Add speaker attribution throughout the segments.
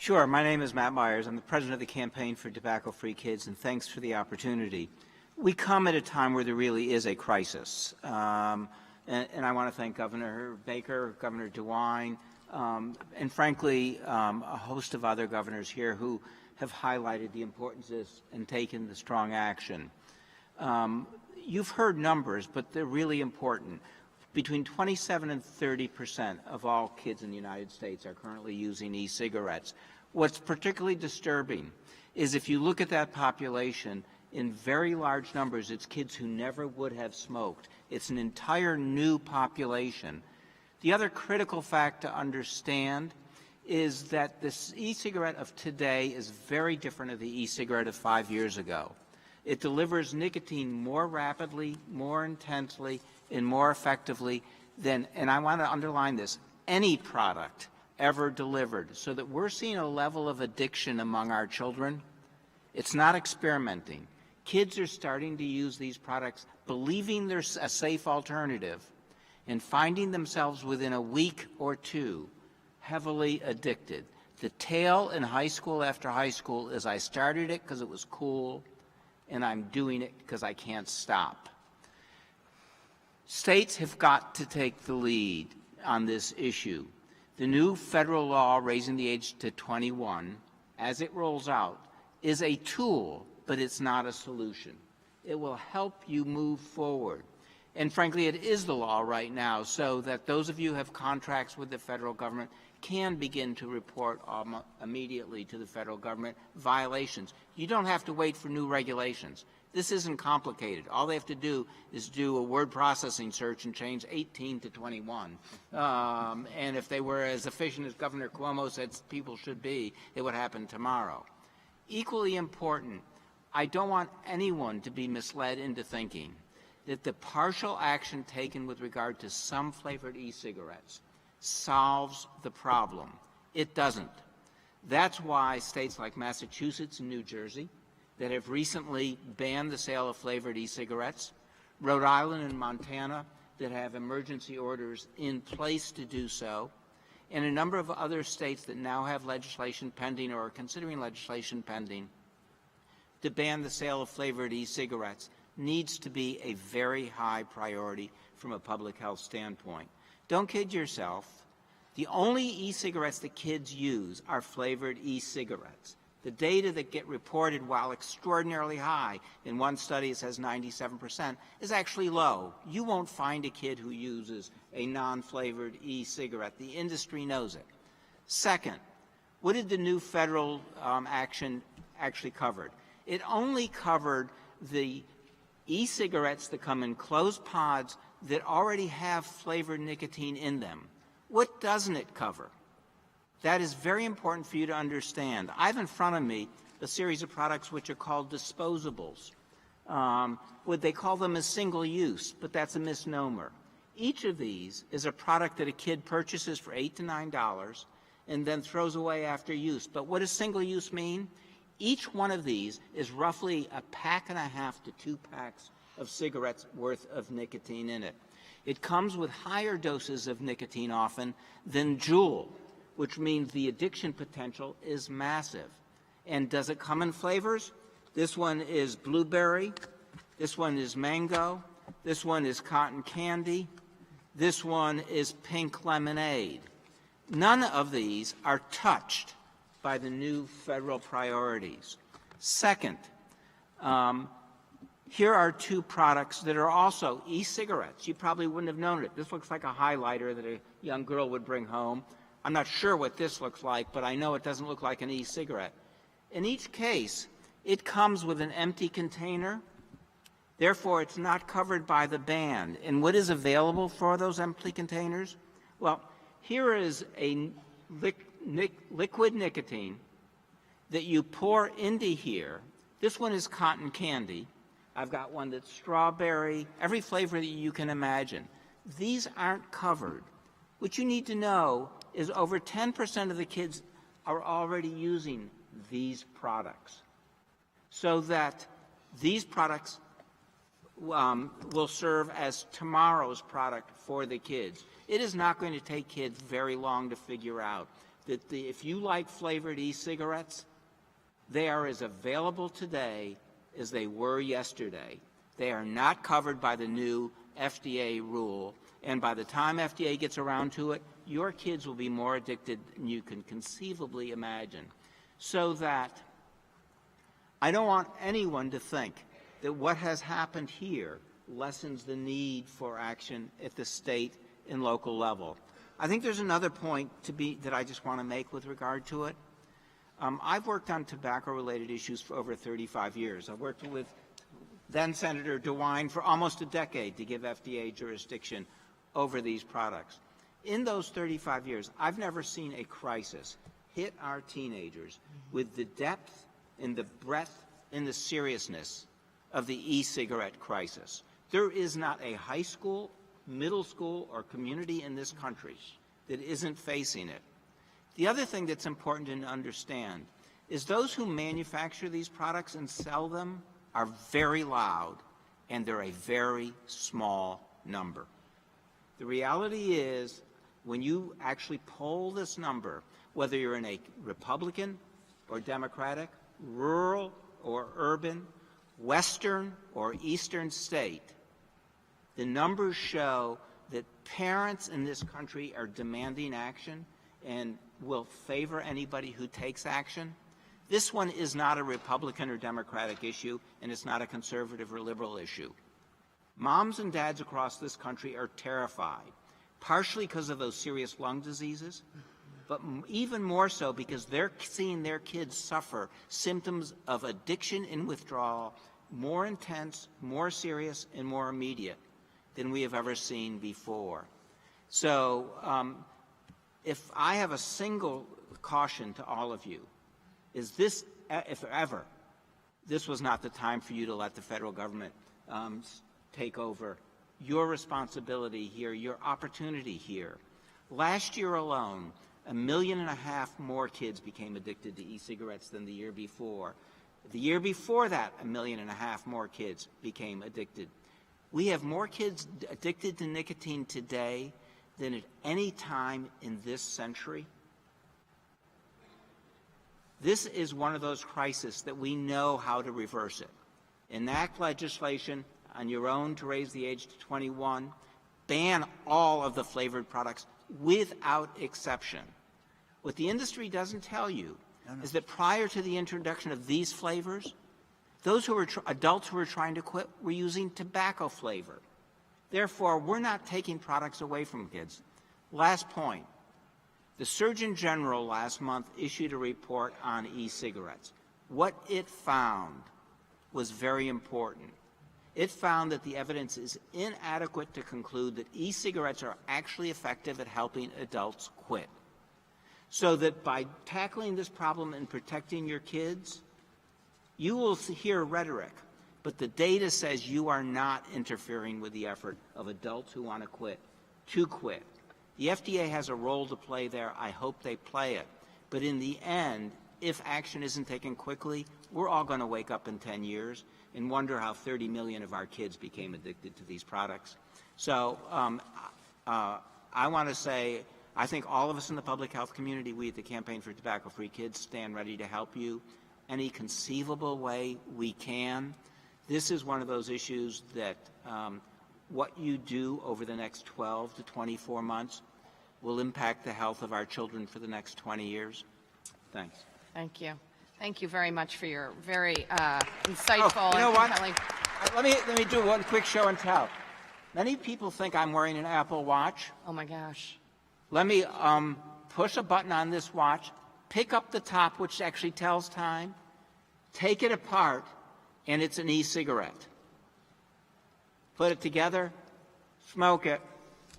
Speaker 1: Sure. My name is Matt Myers. I'm the president of the Campaign for Tobacco-Free Kids, and thanks for the opportunity. We come at a time where there really is a crisis, and I want to thank Governor Baker, Governor DeWine, and frankly, a host of other governors here who have highlighted the importance of this and taken the strong action. You've heard numbers, but they're really important. Between 27 and 30% of all kids in the United States are currently using e-cigarettes. What's particularly disturbing is if you look at that population, in very large numbers, it's kids who never would have smoked. It's an entire new population. The other critical fact to understand is that this e-cigarette of today is very different than the e-cigarette of 5 years ago. It delivers nicotine more rapidly, more intensely, and more effectively than, and I want to underline this, any product ever delivered, so that we're seeing a level of addiction among our children. It's not experimenting. Kids are starting to use these products believing there's a safe alternative and finding themselves within a week or two heavily addicted. The tale in high school after high school is I started it because it was cool and I'm doing it because I can't stop. States have got to take the lead on this issue. The new federal law raising the age to 21, as it rolls out, is a tool, but it's not a solution. It will help you move forward. And frankly, it is the law right now, so that those of you who have contracts with the federal government can begin to report immediately to the federal government violations. You don't have to wait for new regulations. This isn't complicated. All they have to do is do a word processing search and change 18 to 21. And if they were as efficient as Governor Cuomo said people should be, it would happen tomorrow. Equally important, I don't want anyone to be misled into thinking that the partial action taken with regard to some flavored e-cigarettes solves the problem. It doesn't. That's why states like Massachusetts and New Jersey that have recently banned the sale of flavored e-cigarettes, Rhode Island and Montana that have emergency orders in place to do so, and a number of other states that now have legislation pending or are considering legislation pending to ban the sale of flavored e-cigarettes needs to be a very high priority from a public health standpoint. Don't kid yourself. The only e-cigarettes that kids use are flavored e-cigarettes. The data that get reported, while extraordinarily high, in one study it says 97%, is actually low. You won't find a kid who uses a non-flavored e-cigarette. The industry knows it. Second, what did the new federal action actually cover? It only covered the e-cigarettes that come in closed pods that already have flavored nicotine in them. What doesn't it cover? That is very important for you to understand. I have in front of me a series of products which are called disposables. They call them as single use, but that's a misnomer. Each of these is a product that a kid purchases for $8 to $9 and then throws away after use. But what does single use mean? Each one of these is roughly a pack and a half to 2 packs of cigarettes worth of nicotine in it. It comes with higher doses of nicotine often than Juul, which means the addiction potential is massive. And does it come in flavors? This one is blueberry, this one is mango, this one is cotton candy, this one is pink lemonade. None of these are touched by the new federal priorities. Second, here are 2 products that are also e-cigarettes. You probably wouldn't have known it. This looks like a highlighter that a young girl would bring home. I'm not sure what this looks like, but I know it doesn't look like an e-cigarette. In each case, it comes with an empty container. Therefore, it's not covered by the ban. And what is available for those empty containers? Well, here is a liquid nicotine that you pour into here. This one is cotton candy. I've got one that's strawberry, every flavor that you can imagine. These aren't covered. What you need to know is over 10% of the kids are already using these products, so that these products will serve as tomorrow's product for the kids. It is not going to take kids very long to figure out that if you like flavored e-cigarettes, they are as available today as they were yesterday. They are not covered by the new FDA rule, and by the time FDA gets around to it, your kids will be more addicted than you can conceivably imagine. So that I don't want anyone to think that what has happened here lessens the need for action at the state and local level. I think there's another point that I just want to make with regard to it. I've worked on tobacco-related issues for over 35 years. I've worked with then-Senator DeWine for almost a decade to give FDA jurisdiction over these products. In those 35 years, I've never seen a crisis hit our teenagers with the depth and the breadth and the seriousness of the e-cigarette crisis. There is not a high school, middle school, or community in this country that isn't facing it. The other thing that's important to understand is those who manufacture these products and sell them are very loud, and they're a very small number. The reality is, when you actually poll this number, whether you're in a Republican or Democratic, rural or urban, Western or Eastern state, the numbers show that parents in this country are demanding action and will favor anybody who takes action. This one is not a Republican or Democratic issue, and it's not a conservative or liberal issue. Moms and dads across this country are terrified, partially because of those serious lung diseases, but even more so because they're seeing their kids suffer symptoms of addiction and withdrawal more intense, more serious, and more immediate than we have ever seen before. So if I have a single caution to all of you, is this, if ever, this was not the time for you to let the federal government take over your responsibility here, your opportunity here. Last year alone, 1.5 million more kids became addicted to e-cigarettes than the year before. The year before that, 1.5 million more kids became addicted. We have more kids addicted to nicotine today than at any time in this century. This is one of those crises that we know how to reverse it. Enact legislation on your own to raise the age to 21. Ban all of the flavored products without exception. What the industry doesn't tell you is that prior to the introduction of these flavors, those who were adults who were trying to quit were using tobacco flavor. Therefore, we're not taking products away from kids. Last point. The Surgeon General last month issued a report on e-cigarettes. What it found was very important. It found that the evidence is inadequate to conclude that e-cigarettes are actually effective at helping adults quit. So that by tackling this problem and protecting your kids, you will hear rhetoric, but the data says you are not interfering with the effort of adults who want to quit. The FDA has a role to play there. I hope they play it. But in the end, if action isn't taken quickly, we're all going to wake up in 10 years and wonder how 30 million of our kids became addicted to these products. So I want to say, I think all of us in the public health community, we at the Campaign for Tobacco-Free Kids, stand ready to help you any conceivable way we can. This is one of those issues that what you do over the next 12 to 24 months will impact the health of our children for the next 20 years. Thanks.
Speaker 2: Thank you. Thank you very much for your very insightful
Speaker 1: and
Speaker 2: compelling.
Speaker 1: Let me do one quick show and tell. Many people think I'm wearing an Apple Watch.
Speaker 2: Oh my gosh.
Speaker 1: Let me push a button on this watch, pick up the top, which actually tells time, take it apart, and it's an e-cigarette. Put it together, smoke it,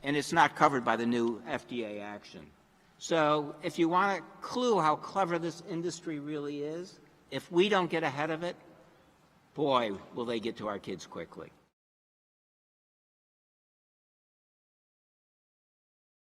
Speaker 1: and it's not covered by the new FDA action. So if you want a clue how clever this industry really is, if we don't get ahead of it, boy, will they get to our kids quickly.